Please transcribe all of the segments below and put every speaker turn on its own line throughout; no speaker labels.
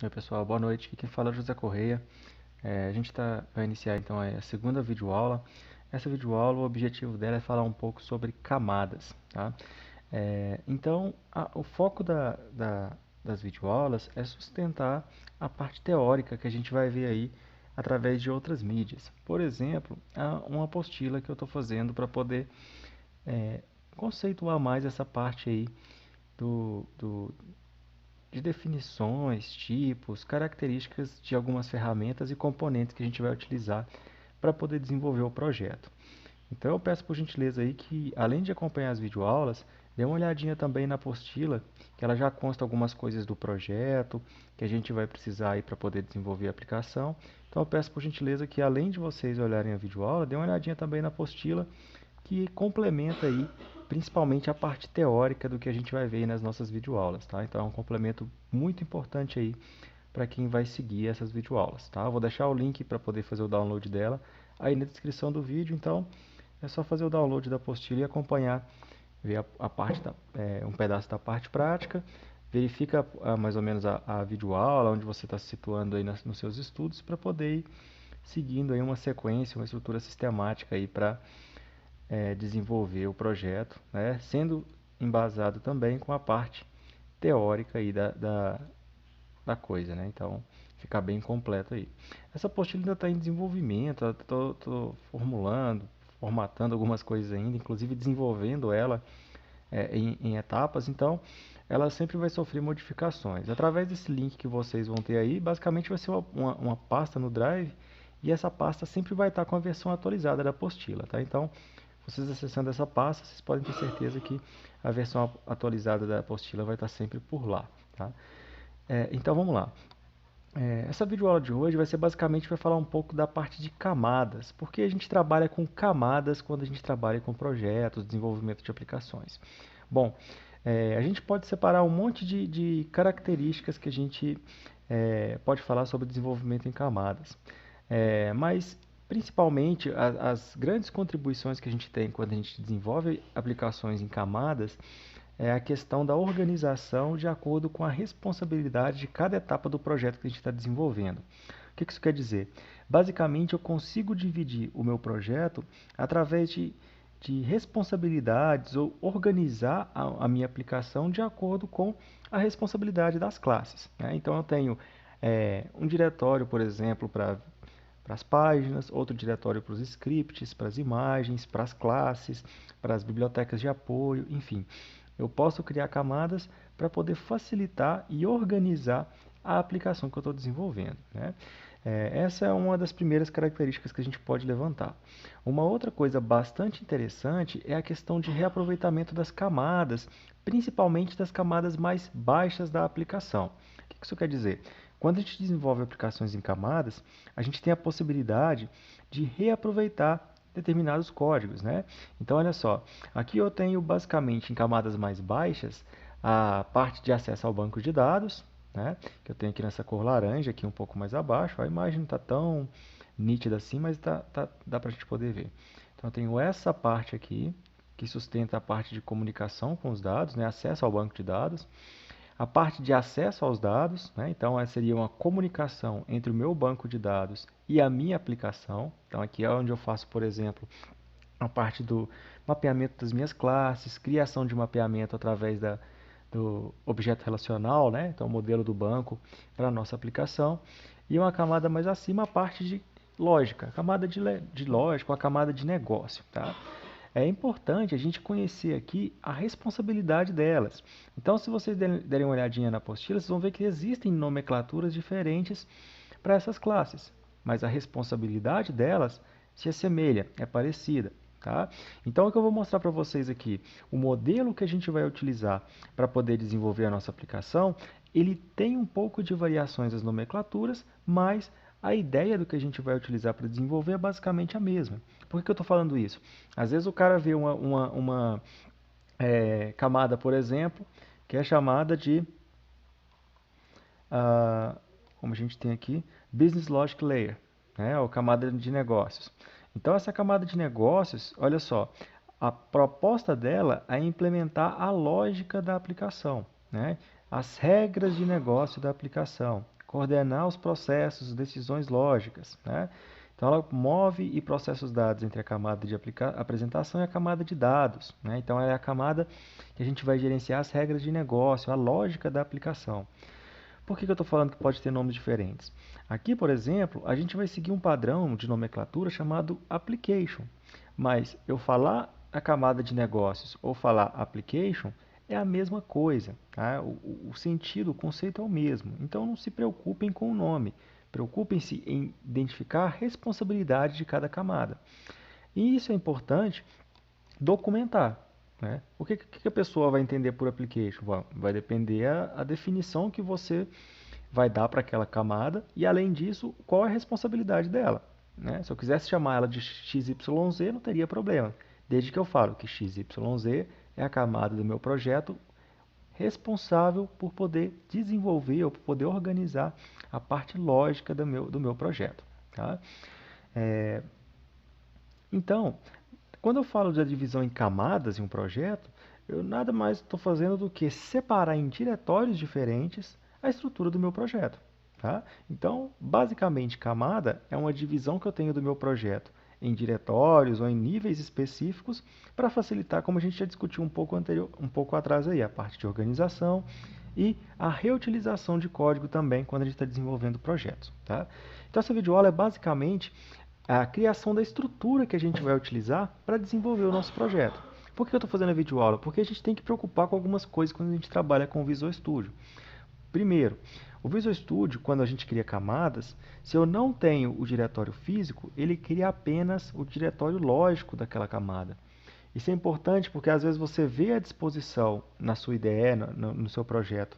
Oi pessoal, boa noite. Aqui quem fala é o José Correia. A gente vai iniciar então a segunda videoaula. Essa videoaula, o objetivo dela é falar um pouco sobre camadas, tá? O foco das videoaulas é sustentar a parte teórica que a gente vai ver aí através de outras mídias. Por exemplo, uma apostila que eu estou fazendo para poder é, conceituar mais essa parte aí do de definições, tipos, características de algumas ferramentas e componentes que a gente vai utilizar para poder desenvolver o projeto. Então eu peço por gentileza aí que, além de acompanhar as videoaulas, dê uma olhadinha também na apostila, que ela já consta algumas coisas do projeto, que a gente vai precisar aí para poder desenvolver a aplicação. Então eu peço por gentileza que, além de vocês olharem a videoaula, dê uma olhadinha também na apostila, que complementa aí principalmente a parte teórica do que a gente vai ver aí nas nossas videoaulas, tá? Então é um complemento muito importante aí para quem vai seguir essas videoaulas, tá? Eu vou deixar o link para poder fazer o download dela aí na descrição do vídeo, então é só fazer o download da apostila e acompanhar, ver um pedaço da parte prática, verifica mais ou menos a videoaula, onde você está se situando aí nos seus estudos, para poder ir seguindo aí uma sequência, uma estrutura sistemática aí para desenvolver o projeto, né, sendo embasado também com a parte teórica aí da coisa, né? Então, ficar bem completo aí. Essa apostila ainda está em desenvolvimento, estou formulando, formatando algumas coisas ainda, inclusive desenvolvendo ela em etapas, então ela sempre vai sofrer modificações. Através desse link que vocês vão ter aí, basicamente vai ser uma pasta no Drive, e essa pasta sempre vai estar com a versão atualizada da apostila, tá? Então, vocês acessando essa pasta, vocês podem ter certeza que a versão atualizada da apostila vai estar sempre por lá, tá? Então vamos lá. Essa videoaula de hoje vai ser basicamente para falar um pouco da parte de camadas, porque a gente trabalha com camadas quando a gente trabalha com projetos, desenvolvimento de aplicações. Bom, a gente pode separar um monte de características que a gente pode falar sobre desenvolvimento em camadas. Mas, principalmente, as grandes contribuições que a gente tem quando a gente desenvolve aplicações em camadas é a questão da organização de acordo com a responsabilidade de cada etapa do projeto que a gente está desenvolvendo. O que isso quer dizer? Basicamente, eu consigo dividir o meu projeto através de responsabilidades ou organizar a minha aplicação de acordo com a responsabilidade das classes, né? Então, eu tenho um diretório, por exemplo, para as páginas, outro diretório para os scripts, para as imagens, para as classes, para as bibliotecas de apoio, enfim. Eu posso criar camadas para poder facilitar e organizar a aplicação que eu estou desenvolvendo, né? Essa é uma das primeiras características que a gente pode levantar. Uma outra coisa bastante interessante é a questão de reaproveitamento das camadas, principalmente das camadas mais baixas da aplicação. O que isso quer dizer? Quando a gente desenvolve aplicações em camadas, a gente tem a possibilidade de reaproveitar determinados códigos, né? Então, olha só, aqui eu tenho basicamente em camadas mais baixas a parte de acesso ao banco de dados, né? Que eu tenho aqui nessa cor laranja, aqui um pouco mais abaixo. A imagem não está tão nítida assim, mas dá para a gente poder ver. Então, eu tenho essa parte aqui, que sustenta a parte de comunicação com os dados, né? Acesso ao banco de dados. A parte de acesso aos dados, né? Então, essa seria uma comunicação entre o meu banco de dados e a minha aplicação. Então, aqui é onde eu faço, por exemplo, a parte do mapeamento das minhas classes, criação de mapeamento através do objeto relacional, né? Então, o modelo do banco para a nossa aplicação. E uma camada mais acima, a parte de lógica, a camada de lógica, a camada de negócio, tá? É importante a gente conhecer aqui a responsabilidade delas. Então, se vocês derem uma olhadinha na apostila, vocês vão ver que existem nomenclaturas diferentes para essas classes, mas a responsabilidade delas se assemelha, é parecida. Tá? Então, o que eu vou mostrar para vocês aqui, o modelo que a gente vai utilizar para poder desenvolver a nossa aplicação, ele tem um pouco de variações das nomenclaturas, mas a ideia do que a gente vai utilizar para desenvolver é basicamente a mesma. Por que eu estou falando isso? Às vezes o cara vê uma camada, por exemplo, que é chamada de, ah, como a gente tem aqui, Business Logic Layer, né, ou camada de negócios. Então, essa camada de negócios, olha só, a proposta dela é implementar a lógica da aplicação, né, as regras de negócio da aplicação, coordenar os processos, decisões lógicas, né? Então, ela move e processa os dados entre a camada de apresentação e a camada de dados, né? Então, ela é a camada que a gente vai gerenciar as regras de negócio, a lógica da aplicação. Por que eu estou falando que pode ter nomes diferentes? Aqui, por exemplo, a gente vai seguir um padrão de nomenclatura chamado application. Mas eu falar a camada de negócios ou falar application é a mesma coisa. Tá? O sentido, o conceito é o mesmo. Então não se preocupem com o nome. Preocupem-se em identificar a responsabilidade de cada camada. E isso é importante documentar. Né? O que a pessoa vai entender por application? Bom, vai depender a definição que você vai dar para aquela camada e, além disso, qual é a responsabilidade dela. Né? Se eu quisesse chamar ela de XYZ, não teria problema, desde que eu falo que XYZ é a camada do meu projeto responsável por poder desenvolver ou por poder organizar a parte lógica do meu projeto. Tá? Então, quando eu falo da divisão em camadas em um projeto, eu nada mais estou fazendo do que separar em diretórios diferentes a estrutura do meu projeto. Tá? Então, basicamente, camada é uma divisão que eu tenho do meu projeto em diretórios ou em níveis específicos para facilitar, como a gente já discutiu um pouco atrás aí, a parte de organização e a reutilização de código também quando a gente está desenvolvendo projetos. Tá? Então, essa videoaula é basicamente a criação da estrutura que a gente vai utilizar para desenvolver o nosso projeto. Por que eu estou fazendo a videoaula? Porque a gente tem que preocupar com algumas coisas quando a gente trabalha com o Visual Studio. Primeiro, o Visual Studio, quando a gente cria camadas, se eu não tenho o diretório físico, ele cria apenas o diretório lógico daquela camada. Isso é importante porque às vezes você vê a disposição na sua IDE, no seu projeto,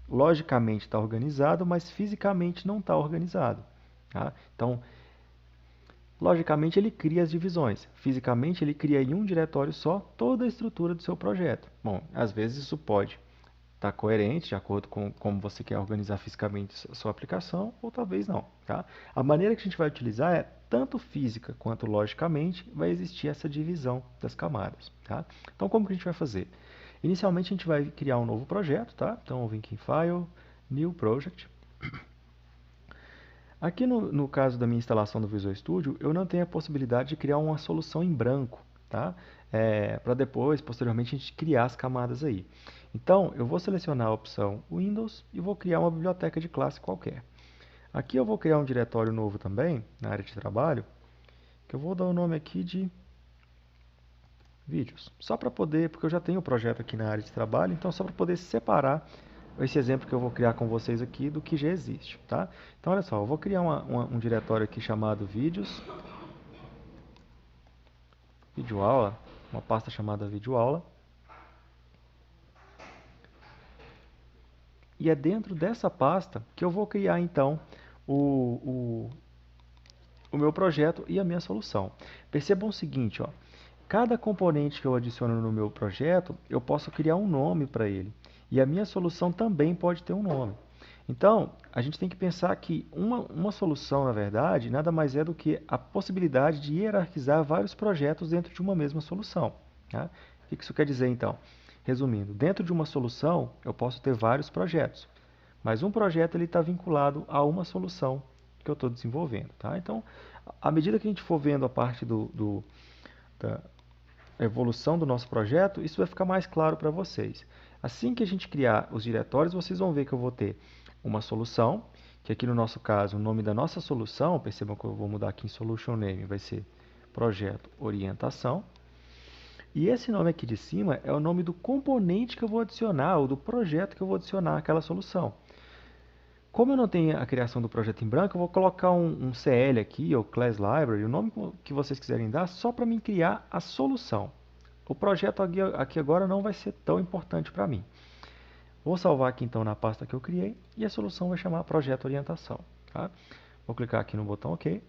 logicamente está organizado, mas fisicamente não está organizado. Tá? Então, logicamente, ele cria as divisões. Fisicamente, ele cria em um diretório só toda a estrutura do seu projeto. Bom, às vezes isso pode estar coerente, de acordo com como você quer organizar fisicamente a sua aplicação, ou talvez não. Tá? A maneira que a gente vai utilizar é, tanto física quanto logicamente, vai existir essa divisão das camadas. Tá? Então, como que a gente vai fazer? Inicialmente, a gente vai criar um novo projeto. Tá? Então, eu vim aqui em File, New Project. Aqui no caso da minha instalação do Visual Studio, eu não tenho a possibilidade de criar uma solução em branco, tá? Para depois, posteriormente, a gente criar as camadas aí. Então, eu vou selecionar a opção Windows e vou criar uma biblioteca de classe qualquer. Aqui eu vou criar um diretório novo também, na área de trabalho, que eu vou dar o nome aqui de vídeos. Só para poder, porque eu já tenho o projeto aqui na área de trabalho, então só para poder separar esse exemplo que eu vou criar com vocês aqui do que já existe, tá? Então, olha só, eu vou criar um diretório aqui chamado vídeos, videoaula, uma pasta chamada videoaula. E é dentro dessa pasta que eu vou criar, então, o meu projeto e a minha solução. Percebam o seguinte, ó, cada componente que eu adiciono no meu projeto, eu posso criar um nome para ele. E a minha solução também pode ter um nome. Então, a gente tem que pensar que uma solução, na verdade, nada mais é do que a possibilidade de hierarquizar vários projetos dentro de uma mesma solução. Tá? O que isso quer dizer, então? Resumindo, dentro de uma solução, eu posso ter vários projetos. Mas um projeto está vinculado a uma solução que eu estou desenvolvendo. Tá? Então, à medida que a gente for vendo a parte da evolução do nosso projeto, isso vai ficar mais claro para vocês. Assim que a gente criar os diretórios, vocês vão ver que eu vou ter uma solução, que aqui no nosso caso, o nome da nossa solução, percebam que eu vou mudar aqui em Solution Name, vai ser Projeto Orientação. E esse nome aqui de cima é o nome do componente que eu vou adicionar, ou do projeto que eu vou adicionar àquela solução. Como eu não tenho a criação do projeto em branco, eu vou colocar um CL aqui, ou Class Library, o nome que vocês quiserem dar, só para mim criar a solução. O projeto aqui agora não vai ser tão importante para mim. Vou salvar aqui então na pasta que eu criei e a solução vai chamar Projeto Orientação. Tá? Vou clicar aqui no botão OK.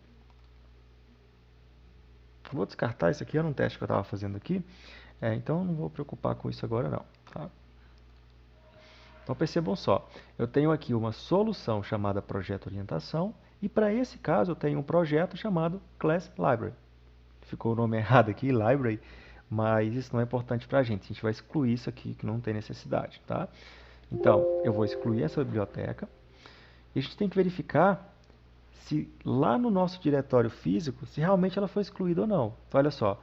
Vou descartar isso aqui, era um teste que eu estava fazendo aqui, então não vou preocupar com isso agora não. Tá? Então percebam só, eu tenho aqui uma solução chamada Projeto Orientação e para esse caso eu tenho um projeto chamado Class Library. Ficou o nome errado aqui, Library, mas isso não é importante para a gente vai excluir isso aqui que não tem necessidade. Tá? Então eu vou excluir essa biblioteca E a gente tem que verificar se lá no nosso diretório físico, se realmente ela foi excluída ou não. Então, olha só,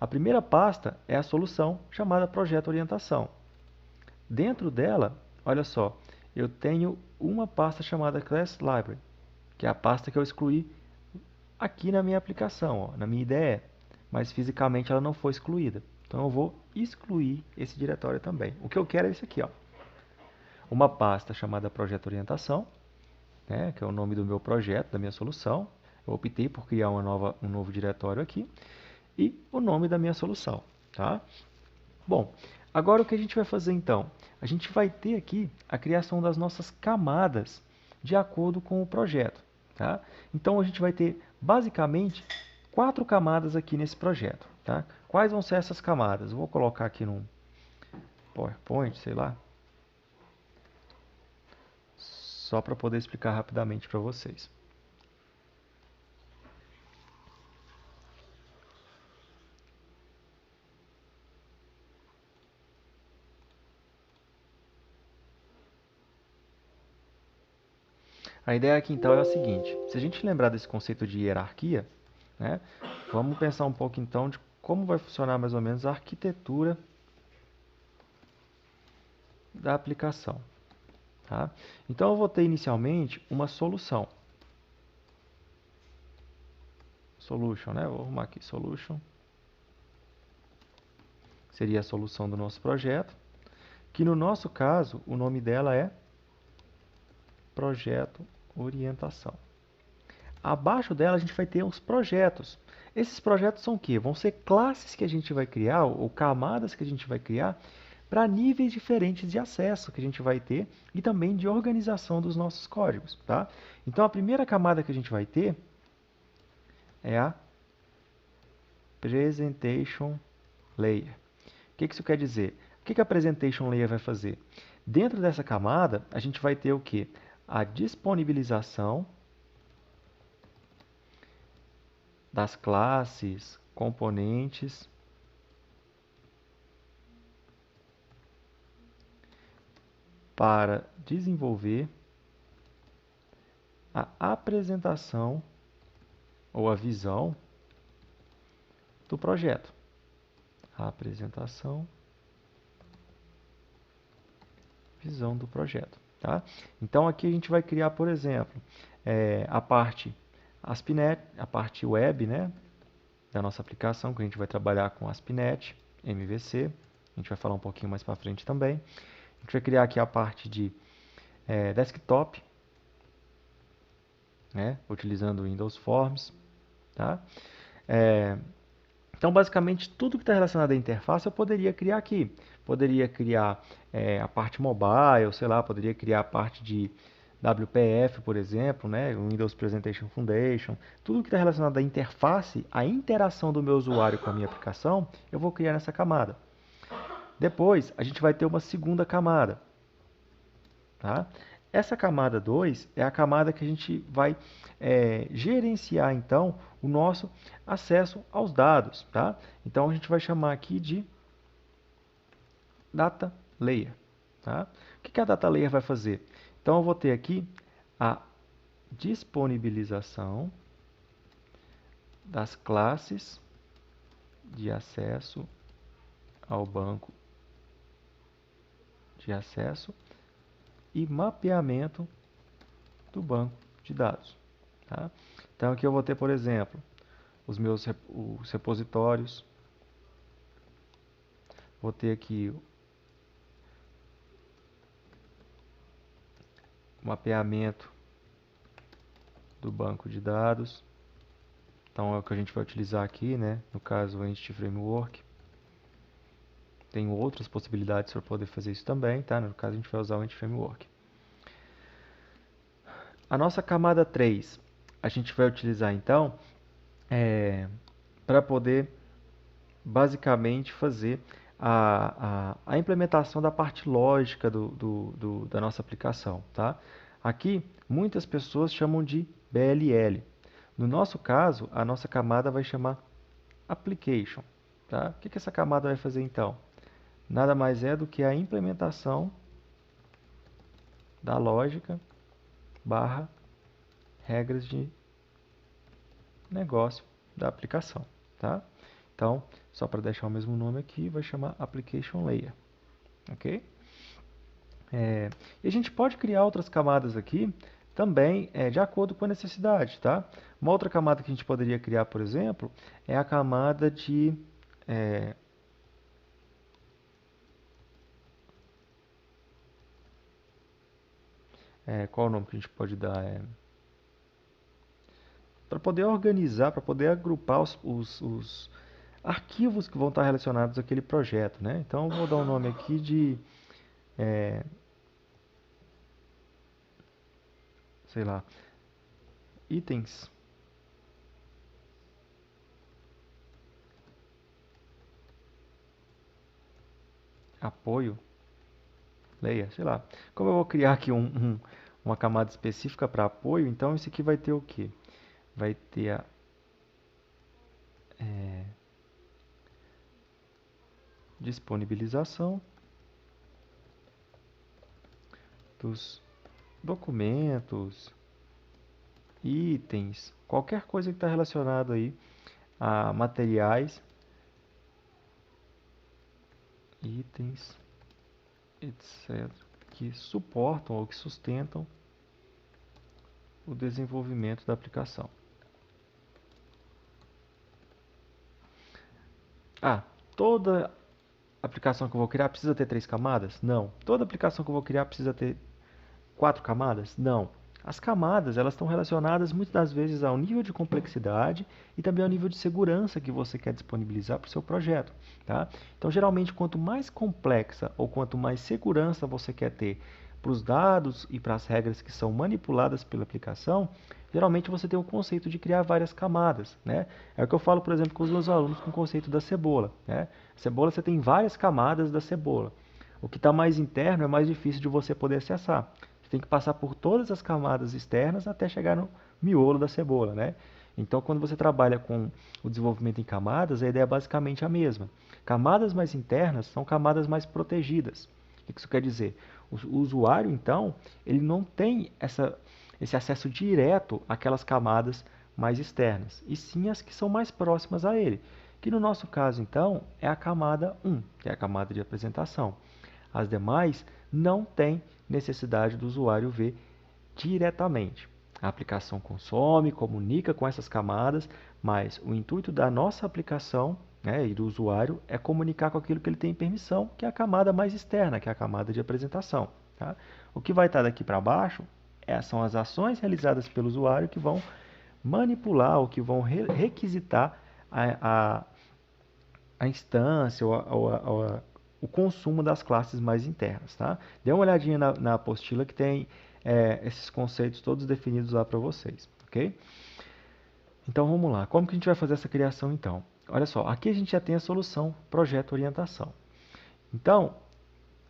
a primeira pasta é a solução chamada projeto orientação. Dentro dela, olha só, eu tenho uma pasta chamada Class Library, que é a pasta que eu excluí aqui na minha aplicação, ó, na minha IDE, mas fisicamente ela não foi excluída. Então eu vou excluir esse diretório também. O que eu quero é isso aqui, ó, uma pasta chamada projeto orientação, né, que é o nome do meu projeto, da minha solução. Eu optei por criar um novo diretório aqui e o nome da minha solução, tá? Bom, agora o que a gente vai fazer então? A gente vai ter aqui a criação das nossas camadas de acordo com o projeto, tá? Então a gente vai ter basicamente 4 camadas aqui nesse projeto, tá? Quais vão ser essas camadas? Eu vou colocar aqui num PowerPoint, sei lá, só para poder explicar rapidamente para vocês. A ideia aqui então é a seguinte: se a gente lembrar desse conceito de hierarquia, né, vamos pensar um pouco então de como vai funcionar mais ou menos a arquitetura da aplicação. Tá? Então eu vou ter inicialmente uma solução. Solution, né? Vou arrumar aqui, solution. Seria a solução do nosso projeto, que no nosso caso, o nome dela é projeto orientação. Abaixo dela a gente vai ter os projetos. Esses projetos são o quê? Vão ser classes que a gente vai criar, ou camadas que a gente vai criar, para níveis diferentes de acesso que a gente vai ter e também de organização dos nossos códigos. Tá? Então a primeira camada que a gente vai ter é a Presentation Layer. O que isso quer dizer? O que a Presentation Layer vai fazer? Dentro dessa camada, a gente vai ter o quê? A disponibilização das classes, componentes para desenvolver a apresentação ou a visão do projeto. A apresentação, visão do projeto. Tá? Então aqui a gente vai criar, por exemplo, a parte ASP.NET, a parte web, né, da nossa aplicação, que a gente vai trabalhar com ASP.NET, MVC, a gente vai falar um pouquinho mais para frente também. A gente vai criar aqui a parte de desktop, né, utilizando o Windows Forms. Tá? Então, basicamente, tudo que está relacionado à interface eu poderia criar aqui. Poderia criar a parte mobile, sei lá, poderia criar a parte de WPF, por exemplo, né? Windows Presentation Foundation. Tudo que está relacionado à interface, à interação do meu usuário com a minha aplicação, eu vou criar nessa camada. Depois, a gente vai ter uma segunda camada. Tá? Essa camada 2 é a camada que a gente vai gerenciar, então, o nosso acesso aos dados. Tá? Então, a gente vai chamar aqui de Data Layer. Tá? O que a Data Layer vai fazer? Então, eu vou ter aqui a disponibilização das classes de acesso ao banco de acesso e mapeamento do banco de dados. Tá? Então aqui eu vou ter, por exemplo, os repositórios, vou ter aqui o mapeamento do banco de dados. Então é o que a gente vai utilizar aqui, né? No caso, o Entity Framework. Tem outras possibilidades para poder fazer isso também, tá? No caso, a gente vai usar o Entity Framework. A nossa camada 3, a gente vai utilizar então para poder basicamente fazer a implementação da parte lógica da nossa aplicação. Tá? Aqui, muitas pessoas chamam de BLL. No nosso caso, a nossa camada vai chamar Application. Tá? O que essa camada vai fazer então? Nada mais é do que a implementação da lógica barra regras de negócio da aplicação, tá? Então, só para deixar o mesmo nome aqui, vai chamar Application Layer, ok? E a gente pode criar outras camadas aqui também de acordo com a necessidade, tá? Uma outra camada que a gente poderia criar, por exemplo, é a camada de qual é o nome que a gente pode dar? Para poder organizar, para poder agrupar os arquivos que vão estar relacionados àquele projeto, né? Então, eu vou dar um nome aqui de, sei lá, itens apoio layer, sei lá. Como eu vou criar aqui uma camada específica para apoio, então isso aqui vai ter o quê? Vai ter a disponibilização dos documentos, itens, qualquer coisa que está relacionado aí a materiais, itens, etc., que suportam ou que sustentam o desenvolvimento da aplicação. Toda aplicação que eu vou criar precisa ter 3 camadas? Não. Toda aplicação que eu vou criar precisa ter 4 camadas? Não. As camadas, elas estão relacionadas muitas das vezes ao nível de complexidade e também ao nível de segurança que você quer disponibilizar para o seu projeto, tá? Então, geralmente, quanto mais complexa ou quanto mais segurança você quer ter para os dados e para as regras que são manipuladas pela aplicação, geralmente você tem o conceito de criar várias camadas, né? É o que eu falo, por exemplo, com os meus alunos com o conceito da cebola, né? Cebola, você tem várias camadas da cebola. O que está mais interno é mais difícil de você poder acessar. Você tem que passar por todas as camadas externas até chegar no miolo da cebola, né? Então, quando você trabalha com o desenvolvimento em camadas, a ideia é basicamente a mesma. Camadas mais internas são camadas mais protegidas. O que isso quer dizer? O usuário, então, ele não tem esse acesso direto àquelas camadas mais externas, e sim as que são mais próximas a ele, que no nosso caso, então, é a camada 1, que é a camada de apresentação. As demais não têm necessidade do usuário ver diretamente. A aplicação consome, comunica com essas camadas, mas o intuito da nossa aplicação, né, e do usuário é comunicar com aquilo que ele tem permissão, que é a camada mais externa, que é a camada de apresentação. Tá? O que vai estar daqui para baixo são as ações realizadas pelo usuário que vão manipular ou que vão requisitar a instância ou o consumo das classes mais internas. Tá? Dê uma olhadinha na apostila que tem esses conceitos todos definidos lá para vocês. Ok? Então vamos lá. Como que a gente vai fazer essa criação então? Olha só, aqui a gente já tem a solução projeto orientação. Então,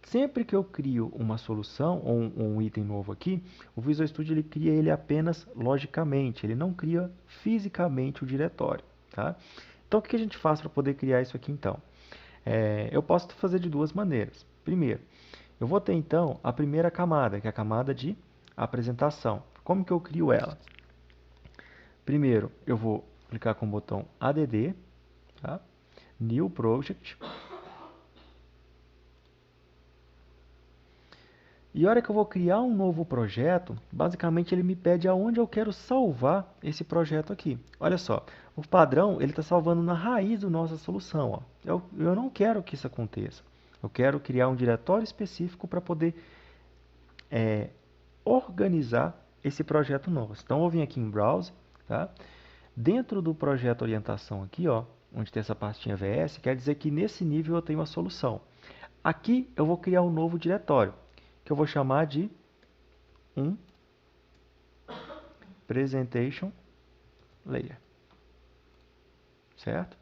sempre que eu crio uma solução ou um item novo aqui, o Visual Studio ele cria ele apenas logicamente, ele não cria fisicamente o diretório. Tá? Então, o que a gente faz para poder criar isso aqui então? Eu posso fazer de duas maneiras. Primeiro, eu vou ter então a primeira camada, que é a camada de apresentação. Como que eu crio ela? Primeiro, eu vou clicar com o botão ADD, tá? New Project. E a hora que eu vou criar um novo projeto, basicamente ele me pede aonde eu quero salvar esse projeto aqui. Olha só, o padrão ele está salvando na raiz da nossa solução. Ó. Eu não quero que isso aconteça. Eu quero criar um diretório específico para poder organizar esse projeto novo. Então, eu vou vir aqui em Browse, tá? Dentro do projeto orientação aqui, ó, onde tem essa pastinha VS, quer dizer que nesse nível eu tenho a solução. Aqui eu vou criar um novo diretório, que eu vou chamar de Presentation Layer. Certo?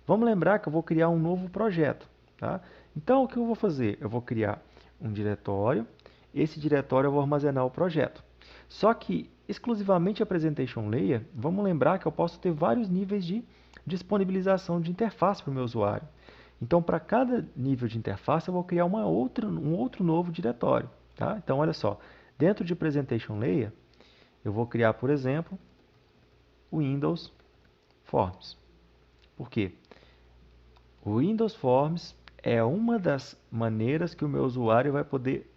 Vamos lembrar que eu vou criar um novo projeto. Tá? Então, o que eu vou fazer? Eu vou criar um diretório. Esse diretório eu vou armazenar o projeto. Só que, exclusivamente a Presentation Layer, vamos lembrar que eu posso ter vários níveis de disponibilização de interface para o meu usuário. Então, para cada nível de interface, eu vou criar um outro novo diretório. Tá? Então, olha só, Dentro de Presentation Layer, eu vou criar, por exemplo, o Windows Forms. Por quê? O Windows Forms é uma das maneiras que o meu usuário vai poder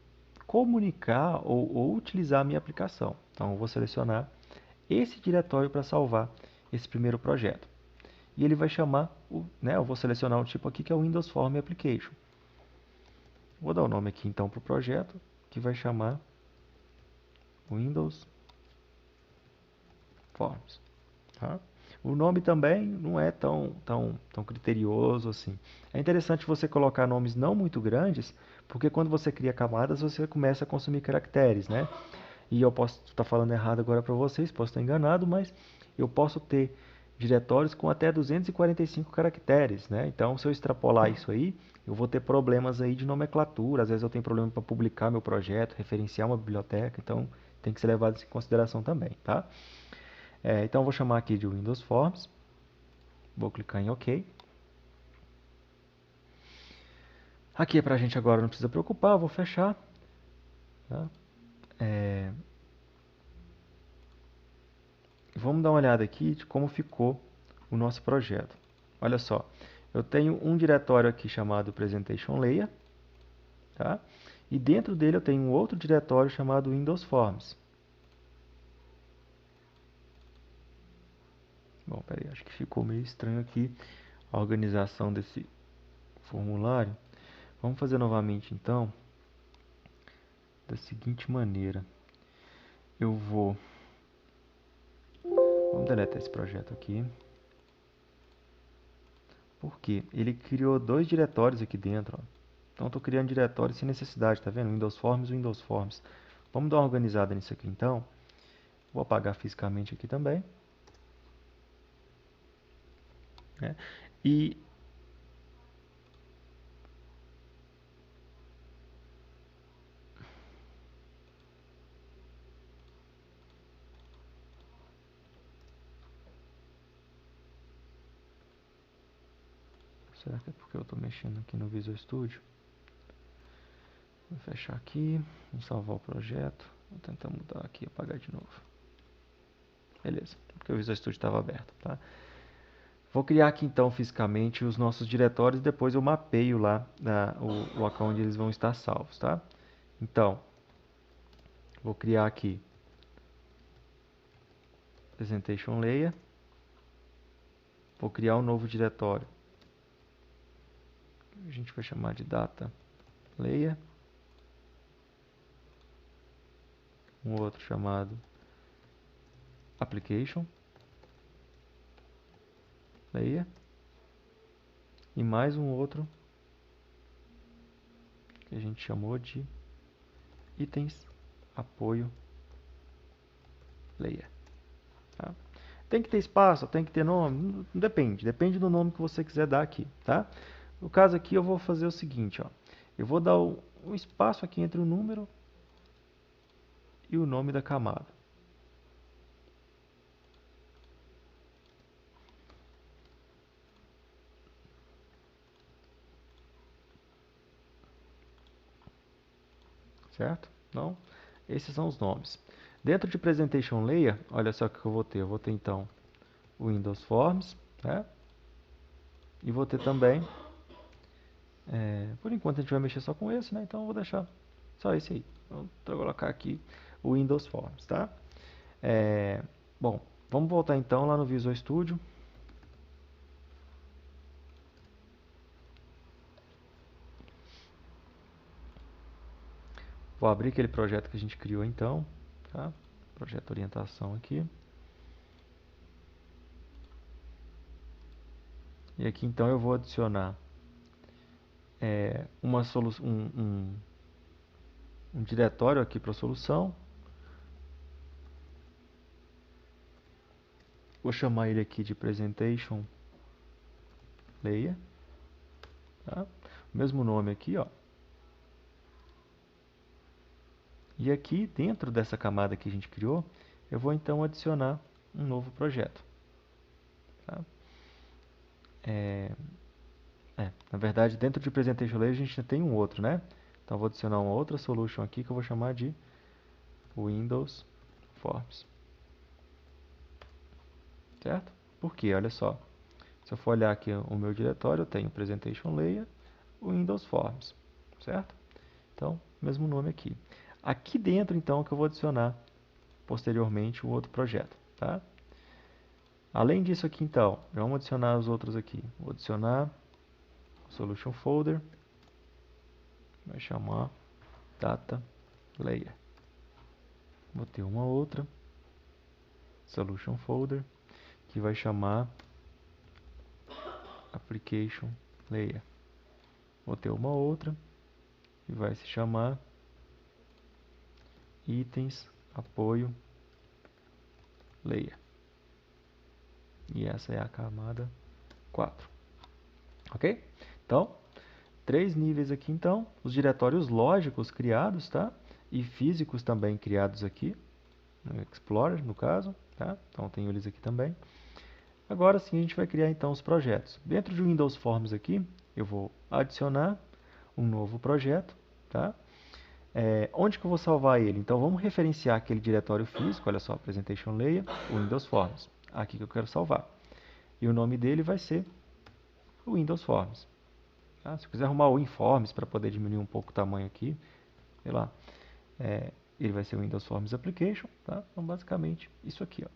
comunicar ou utilizar a minha aplicação. Então, eu vou selecionar esse diretório para salvar esse primeiro projeto. E ele vai chamar, eu vou selecionar o tipo aqui que é o Windows Form Application. Vou dar o nome aqui então para o projeto, que vai chamar Windows Forms. Tá? O nome também não é tão criterioso assim. É interessante você colocar nomes não muito grandes, porque quando você cria camadas, você começa a consumir caracteres, né? E eu posso estar falando errado agora para vocês, posso estar enganado, mas eu posso ter diretórios com até 245 caracteres, né? Então, se eu extrapolar isso aí, eu vou ter problemas aí de nomenclatura. Às vezes eu tenho problema para publicar meu projeto, referenciar uma biblioteca, então tem que ser levado isso em consideração também, tá? Então, eu vou chamar aqui de Windows Forms. Vou clicar em OK. Aqui é para a gente agora, não precisa preocupar, eu vou fechar. Tá? Vamos dar uma olhada aqui de como ficou o nosso projeto. Olha só, eu tenho um diretório aqui chamado Presentation Layer, tá? E dentro dele eu tenho um outro diretório chamado Windows Forms. Bom, peraí, acho que ficou meio estranho aqui a organização desse formulário. Vamos fazer novamente então, da seguinte maneira. Vamos deletar esse projeto aqui. Por quê? Ele criou dois diretórios aqui dentro, ó. Então, estou criando diretórios sem necessidade, tá vendo? Windows Forms, Windows Forms. Vamos dar uma organizada nisso aqui, então. Vou apagar fisicamente aqui também. Né? E será que é porque eu estou mexendo aqui no Visual Studio? Vou fechar aqui, vou salvar o projeto. Vou tentar mudar aqui e apagar de novo. Beleza, porque o Visual Studio estava aberto, tá? Vou criar aqui então fisicamente os nossos diretórios e depois eu mapeio lá o local onde eles vão estar salvos, tá? Então, vou criar aqui Presentation Layer. Vou criar um novo diretório. A gente vai chamar de Data Layer. Um outro chamado Application Layer. E mais um outro que a gente chamou de Itens Apoio Layer. Tá? Tem que ter espaço, tem que ter nome? Não depende. Depende do nome que você quiser dar aqui. Tá? No caso aqui eu vou fazer o seguinte. Ó. Eu vou dar um espaço aqui entre o número e o nome da camada. Certo? Então, esses são os nomes. Dentro de Presentation Layer, olha só o que eu vou ter. Eu vou ter então o Windows Forms, né? E vou ter também, por enquanto a gente vai mexer só com esse, né? Então eu vou deixar só esse aí. Vou colocar aqui o Windows Forms, tá? Bom, vamos voltar então lá no Visual Studio. Vou abrir aquele projeto que a gente criou então, tá? Projeto orientação aqui. E aqui então eu vou adicionar um diretório aqui para a solução. Vou chamar ele aqui de Presentation Layer. Tá? O mesmo nome aqui, ó. E aqui, dentro dessa camada que a gente criou, eu vou então adicionar um novo projeto. Tá? Na verdade, dentro de Presentation Layer a gente já tem um outro, né? Então, eu vou adicionar uma outra solution aqui que eu vou chamar de Windows Forms. Certo? Por quê? Olha só. Se eu for olhar aqui o meu diretório, eu tenho Presentation Layer, Windows Forms. Certo? Então, mesmo nome aqui. Aqui dentro, então, que eu vou adicionar posteriormente o outro projeto. Tá? Além disso aqui, então, vamos adicionar os outros aqui. Vou adicionar Solution Folder. Vai chamar Data Layer. Vou ter uma outra Solution Folder que vai chamar Application Layer. Vou ter uma outra que vai se chamar Itens Apoio Layer. E essa é a camada 4. Ok? Então, 3 níveis aqui então, os diretórios lógicos criados, tá? E físicos também criados aqui, no Explorer, no caso, tá? Então, tenho eles aqui também. Agora sim, a gente vai criar então os projetos. Dentro de Windows Forms aqui, eu vou adicionar um novo projeto, tá? Onde que eu vou salvar ele? Então, vamos referenciar aquele diretório físico, olha só, Presentation Layer, Windows Forms. Aqui que eu quero salvar. E o nome dele vai ser o Windows Forms. Tá? Se eu quiser arrumar o WinForms para poder diminuir um pouco o tamanho aqui, sei lá, ele vai ser o Windows Forms Application, tá? Então, basicamente, isso aqui, ó.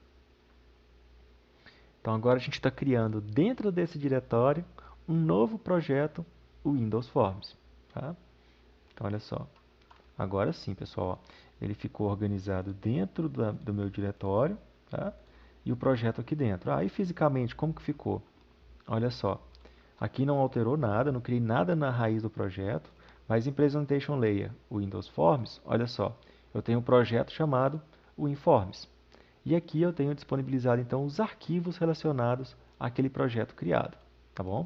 Então, agora a gente está criando dentro desse diretório um novo projeto, o Windows Forms, tá? Então, olha só. Agora sim, pessoal, ó, ele ficou organizado dentro do meu diretório, tá? E o projeto aqui dentro. E fisicamente, como que ficou? Olha só. Aqui não alterou nada, não criei nada na raiz do projeto, mas em Presentation Layer, o Windows Forms, olha só, eu tenho um projeto chamado WinForms. E aqui eu tenho disponibilizado então os arquivos relacionados àquele projeto criado, tá bom?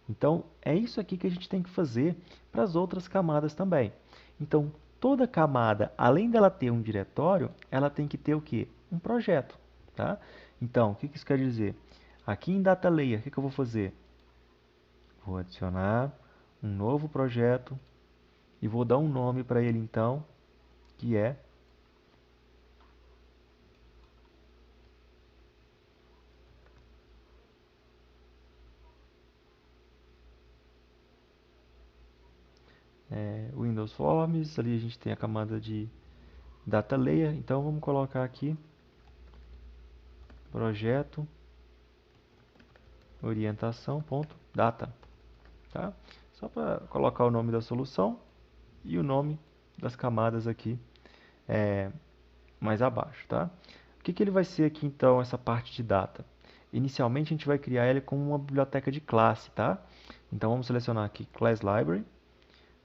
Então, é isso aqui que a gente tem que fazer para as outras camadas também. Então, toda camada, além dela ter um diretório, ela tem que ter o quê? Um projeto, tá? Então, o que isso quer dizer? Aqui em Data Layer, o que eu vou fazer? Vou adicionar um novo projeto e vou dar um nome para ele então, que é Windows Forms. Ali a gente tem a camada de Data Layer, então vamos colocar aqui projeto orientação.data, tá? Só para colocar o nome da solução e o nome das camadas aqui mais abaixo, tá? O que ele vai ser aqui então, essa parte de data? Inicialmente a gente vai criar ele como uma biblioteca de classe, tá? Então vamos selecionar aqui Class Library,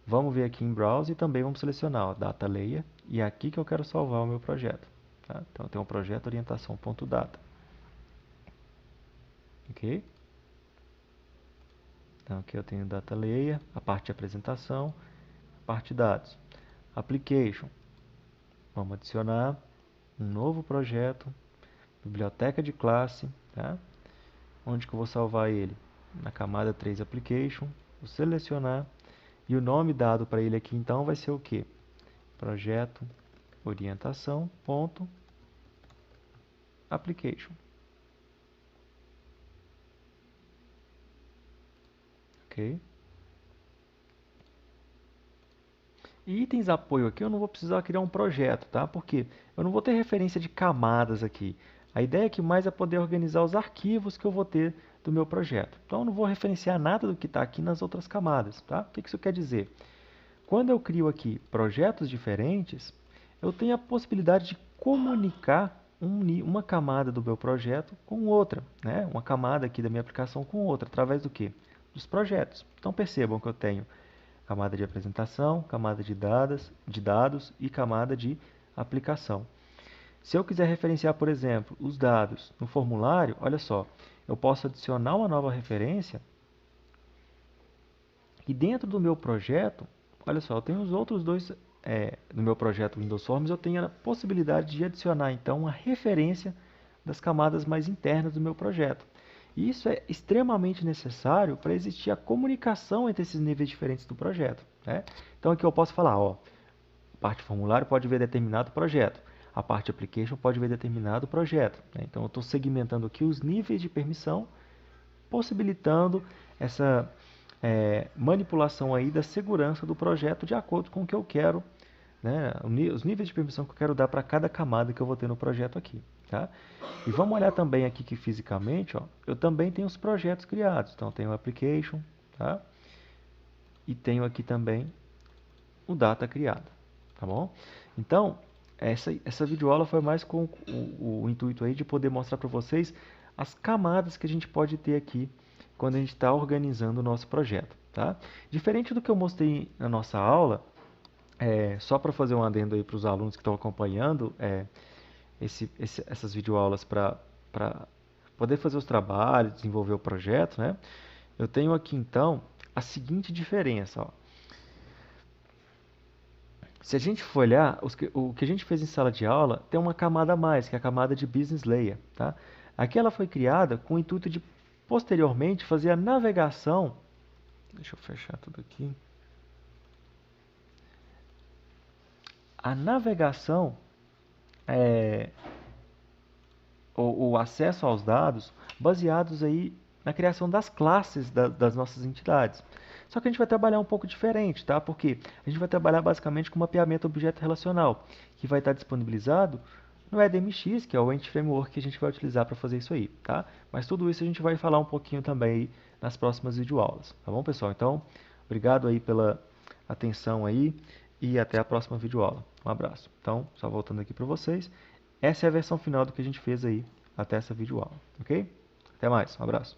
vamos ver aqui em Browse e também vamos selecionar ó, Data Layer, e é aqui que eu quero salvar o meu projeto, tá? Então eu tenho um projeto orientação.data, ok? Então aqui eu tenho Data Layer, a parte de apresentação, a parte de dados. Application, vamos adicionar um novo projeto, biblioteca de classe, tá? Onde que eu vou salvar ele? Na camada 3 Application, vou selecionar, e o nome dado para ele aqui então vai ser o quê? Projeto orientação.application. Ok? E itens apoio aqui eu não vou precisar criar um projeto, tá? Porque eu não vou ter referência de camadas aqui. A ideia aqui mais é poder organizar os arquivos que eu vou ter do meu projeto. Então eu não vou referenciar nada do que está aqui nas outras camadas, tá? O que isso quer dizer? Quando eu crio aqui projetos diferentes, eu tenho a possibilidade de comunicar uma camada do meu projeto com outra, né? Uma camada aqui da minha aplicação com outra, através do quê? Dos projetos. Então percebam que eu tenho camada de apresentação, camada de dados e camada de aplicação. Se eu quiser referenciar, por exemplo, os dados no formulário, olha só, eu posso adicionar uma nova referência e dentro do meu projeto, olha só, eu tenho os outros dois, no meu projeto Windows Forms, eu tenho a possibilidade de adicionar então uma referência das camadas mais internas do meu projeto. E isso é extremamente necessário para existir a comunicação entre esses níveis diferentes do projeto, né? Então aqui eu posso falar, ó, parte formulário pode ver determinado projeto. a parte application pode ver determinado projeto, né? Então eu estou segmentando aqui os níveis de permissão, possibilitando essa manipulação aí da segurança do projeto de acordo com o que eu quero, né? Os níveis de permissão que eu quero dar para cada camada que eu vou ter no projeto aqui, tá? E vamos olhar também aqui que fisicamente, ó, eu também tenho os projetos criados. Então eu tenho o application, tá? E tenho aqui também o data criado, tá bom? Então, essa videoaula foi mais com o intuito aí de poder mostrar para vocês as camadas que a gente pode ter aqui quando a gente está organizando o nosso projeto, tá? Diferente do que eu mostrei na nossa aula, só para fazer um adendo aí para os alunos que estão acompanhando essas videoaulas para poder fazer os trabalhos, desenvolver o projeto, né? Eu tenho aqui então a seguinte diferença, ó. Se a gente for olhar, o que a gente fez em sala de aula tem uma camada a mais, que é a camada de Business Layer, tá? Aqui ela foi criada com o intuito de, posteriormente, fazer a navegação. Deixa eu fechar tudo aqui. A navegação, o acesso aos dados, baseados aí na criação das classes das nossas entidades. Só que a gente vai trabalhar um pouco diferente, tá? Porque a gente vai trabalhar basicamente com mapeamento objeto relacional, que vai estar disponibilizado no EDMX, que é o Entity Framework que a gente vai utilizar para fazer isso aí, tá? Mas tudo isso a gente vai falar um pouquinho também aí nas próximas videoaulas, tá bom, pessoal? Então, obrigado aí pela atenção aí e até a próxima videoaula. Um abraço. Então, só voltando aqui para vocês, essa é a versão final do que a gente fez aí até essa videoaula, ok? Até mais, um abraço.